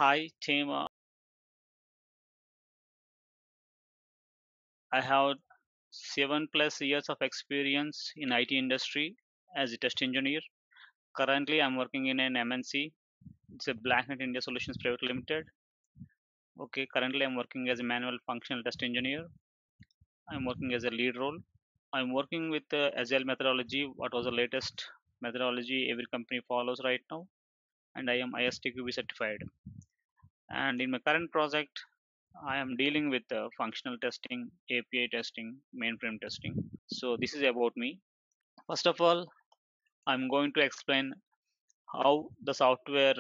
Hi, team. I have 7+ years of experience in IT industry as a test engineer. Currently, I'm working in an MNC. It's a Blacknet India Solutions Private Limited. Okay, currently I'm working as a manual functional test engineer. I'm working as a lead role. I'm working with the Agile methodology. What was the latest methodology every company follows right now? And I am ISTQB certified. And in my current project, I am dealing with functional testing, API testing, mainframe testing. So this is about me. First of all, I'm going to explain how the software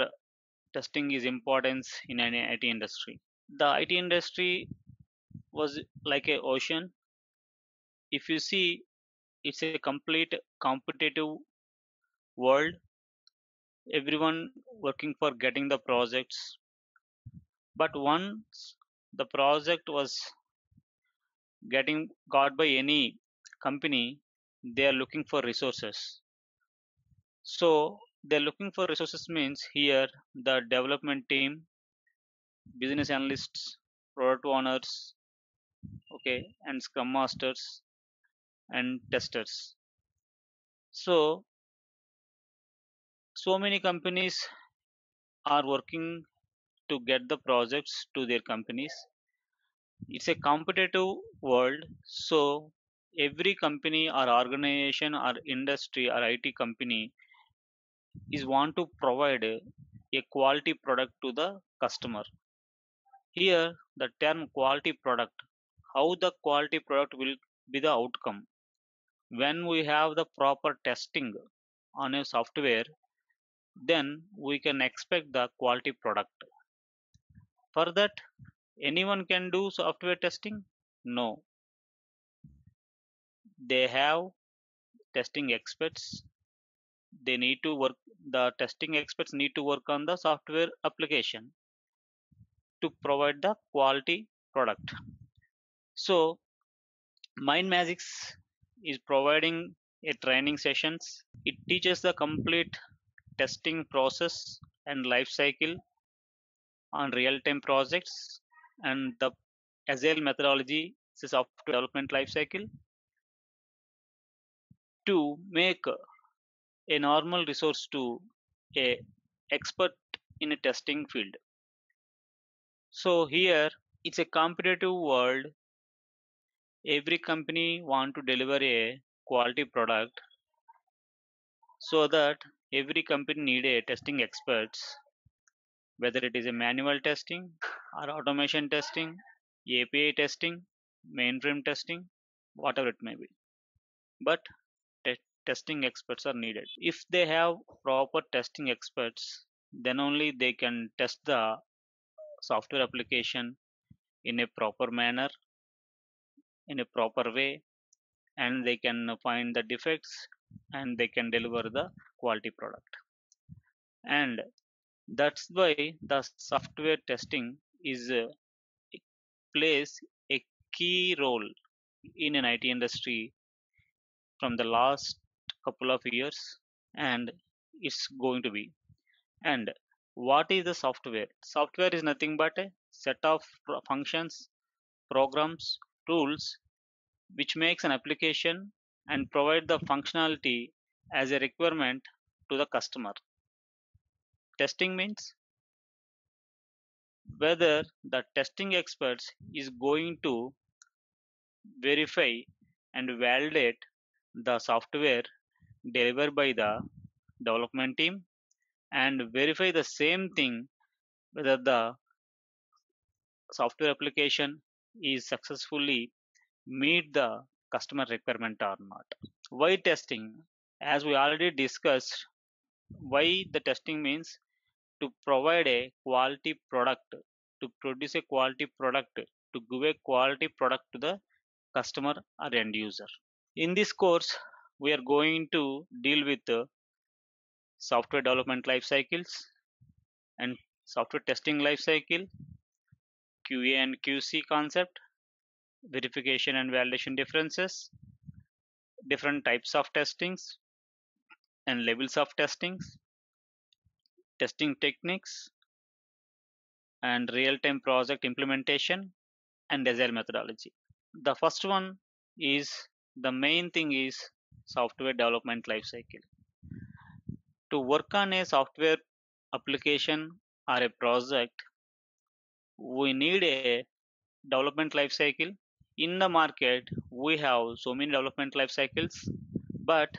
testing is important in an IT industry. The IT industry was like a ocean. If you see, it's a complete competitive world. Everyone working for getting the projects. But once the project was getting got by any company, they are looking for resources. So they're looking for resources means here the development team, business analysts, product owners, okay, and scrum masters and testers. So many companies are working to get the projects to their companies. It's a competitive world, so every company or organization or industry or IT company is want to provide a quality product to the customer. Here, the term quality product, how the quality product will be the outcome. When we have the proper testing on a software, then we can expect the quality product. For that, anyone can do software testing? No, they have testing experts. They need to work, the testing experts need to work on the software application to provide the quality product. So, Mind Magics is providing a training sessions. It teaches the complete testing process and life cycle on real-time projects and the Agile methodology is a software development life cycle to make a normal resource to a expert in a testing field. So here it's a competitive world. Every company want to deliver a quality product, so that every company need a testing experts, whether it is a manual testing or automation testing, API testing, mainframe testing, whatever it may be. But testing experts are needed. If they have proper testing experts, then only they can test the software application in a proper manner, in a proper way, and they can find the defects and they can deliver the quality product. And that's why the software testing is plays a key role in an IT industry from the last couple of years, and it's going to be. And what is the software? Software is nothing but a set of functions, programs, tools which makes an application and provide the functionality as a requirement to the customer. Testing means whether the testing experts is going to verify and validate the software delivered by the development team and verify the same thing whether the software application is successfully meet the customer requirement or not. Why testing? As we already discussed, why the testing means to provide a quality product, to produce a quality product, to give a quality product to the customer or end user. In this course, we are going to deal with software development life cycles and software testing life cycle, QA and QC concept, verification and validation differences, different types of testings and levels of testings, testing techniques, and real-time project implementation and agile methodology. The first one is, the main thing is software development lifecycle. To work on a software application or a project, we need a development life cycle. In the market, we have so many development life cycles, but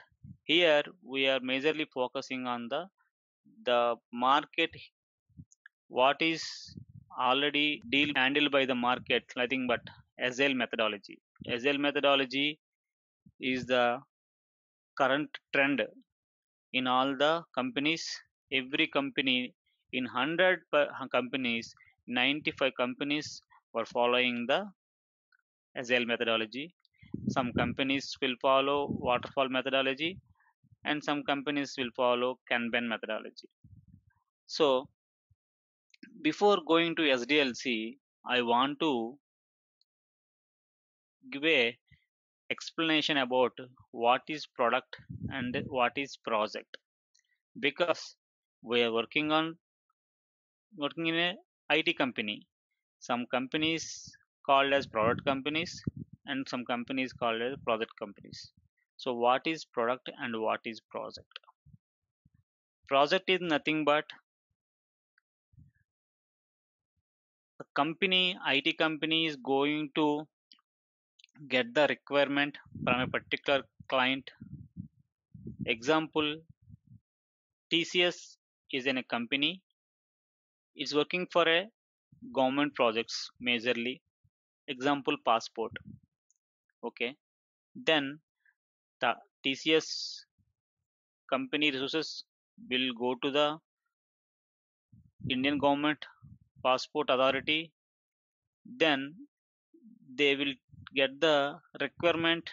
here we are majorly focusing on the market, what is already deal handled by the market, nothing but agile methodology. Agile methodology is the current trend in all the companies. Every company, in 100 companies, 95 companies were following the agile methodology. Some companies will follow waterfall methodology, and some companies will follow Kanban methodology. So before going to SDLC, I want to give a explanation about what is product and what is project, because we are working in a IT company. Some companies called as product companies, and some companies called as project companies. So what is product and what is project? Project is nothing but a company, IT company is going to get the requirement from a particular client. Example, TCS is in a company, is working for a government projects majorly. Example, passport. Okay. Then the TCS company resources will go to the Indian government passport authority. Then they will get the requirement,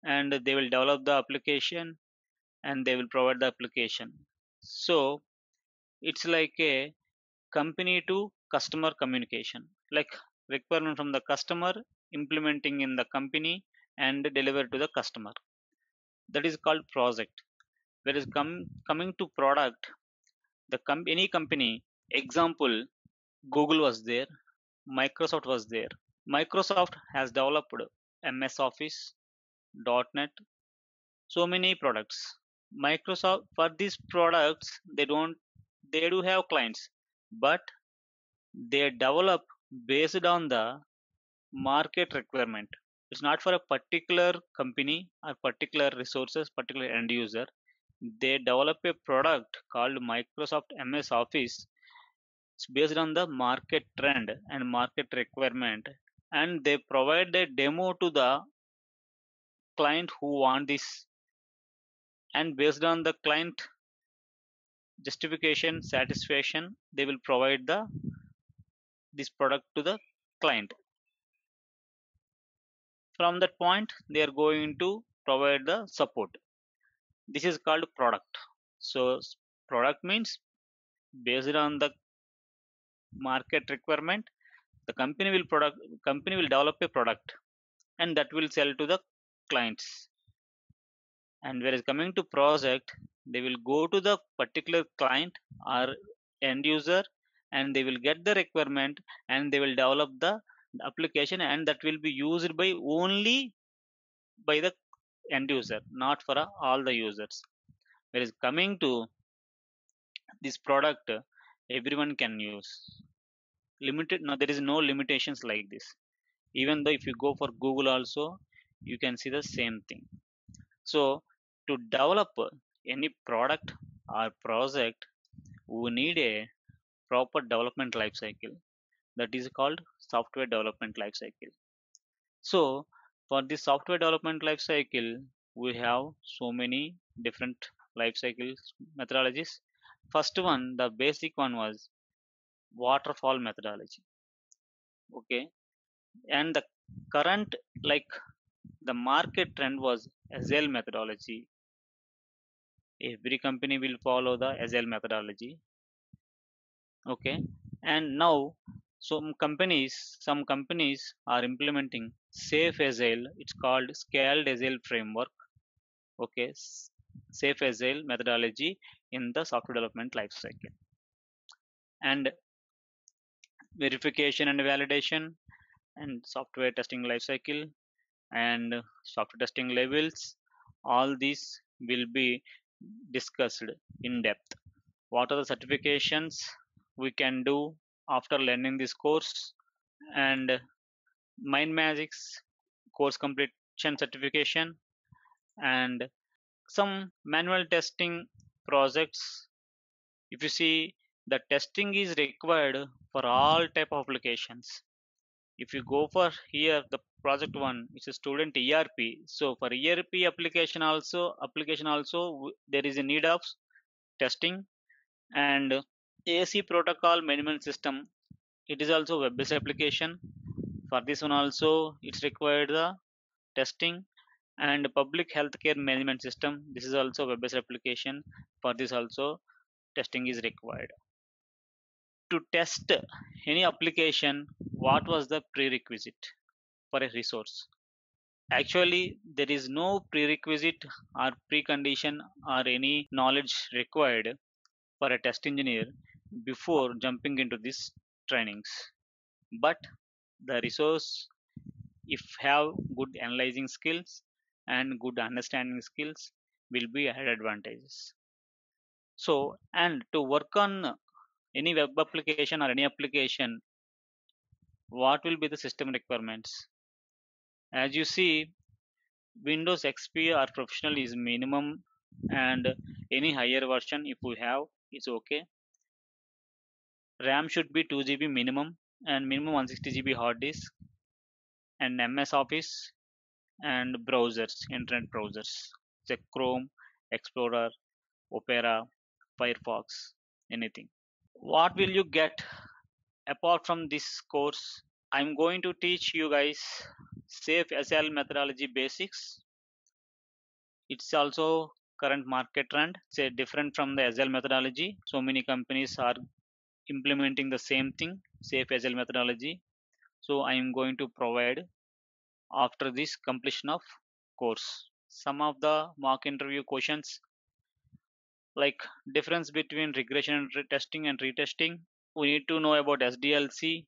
and they will develop the application, and they will provide the application. So it's like a company to customer communication, like requirement from the customer, implementing in the company, and deliver to the customer. That is called project. Whereas coming to product, any company, example, Google was there, Microsoft was there. Microsoft has developed MS Office, .NET, so many products. Microsoft, for these products, they do have clients, but they develop based on the market requirement. It's not for a particular company or particular resources, particular end user. They develop a product called Microsoft MS Office. It's based on the market trend and market requirement, and they provide a demo to the client who want this, and based on the client justification satisfaction, they will provide this product to the client. From that point, they are going to provide the support. This is called product. So product means based on the market requirement, the company will develop a product, and that will sell to the clients. And whereas coming to project, they will go to the particular client or end user, and they will get the requirement, and they will develop the application, and that will be used by only by the end user, not for all the users. Whereas coming to this product, everyone can use. Limited, no, there is no limitations like this. Even though if you go for Google also, you can see the same thing. So to develop any product or project, we need a proper development life cycle, that is called software development life cycle. So for this software development life cycle, we have so many different life cycles methodologies. First one, the basic one, was waterfall methodology. Okay. And the current, like, the market trend was agile methodology. Every company will follow the agile methodology. Okay. And now some companies are implementing safe agile. It's called scaled agile framework. Okay. Safe agile methodology in the software development life cycle. And verification and validation, and software testing lifecycle, and software testing levels. All these will be discussed in depth. What are the certifications we can do after learning this course? And MindMagic's course completion certification, and some manual testing projects. If you see, the testing is required for all type of applications. If you go for here the project one, it's a student ERP. So for ERP application also there is a need of testing. And AC protocol management system, it is also web based application. For this one also it's required the testing. And public healthcare management system, this is also web based application. For this also testing is required. To test any application, what was the prerequisite for a resource? Actually, there is no prerequisite or precondition or any knowledge required for a test engineer before jumping into these trainings. But the resource, if have good analyzing skills and good understanding skills, will be added advantages. So, and to work on any web application or any application, what will be the system requirements? As you see, Windows XP or Professional is minimum, and any higher version if we have is okay. RAM should be 2 GB minimum, and minimum 160 GB hard disk, and MS Office, and browsers, internet browsers, say Chrome, Explorer, Opera, Firefox, anything. What will you get apart from this course? I'm going to teach you guys safe SL methodology basics. It's also current market trend. It's different from the Agile methodology. So many companies are implementing the same thing, safe Agile methodology. So I am going to provide after this completion of course. Some of the mock interview questions, like difference between regression and testing and retesting. We need to know about SDLC,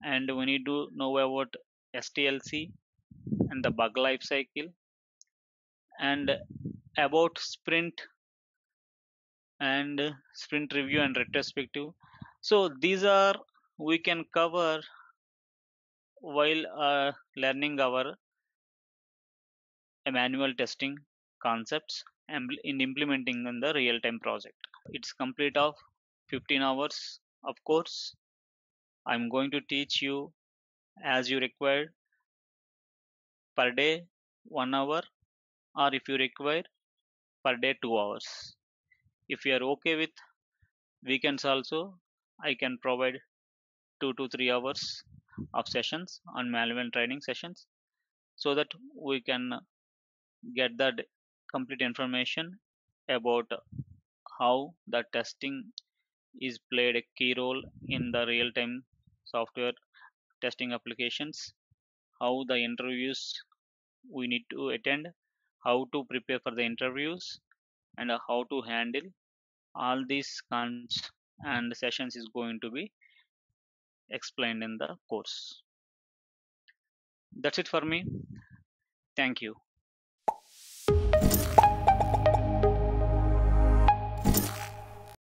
and we need to know about STLC and the bug life cycle, and about sprint and sprint review and retrospective. So these are we can cover while learning our manual testing concepts and in implementing in the real time project. It's complete of 15 hours of course. I'm going to teach you as you require, per day 1 hour, or if you require per day 2 hours. If you are okay with weekends also, I can provide 2 to 3 hours of sessions on manual training sessions, so that we can get that complete information about how the testing is played a key role in the real time software testing applications, how the interviews we need to attend, how to prepare for the interviews, and how to handle all these cons and sessions is going to be explained in the course. That's it for me. Thank you.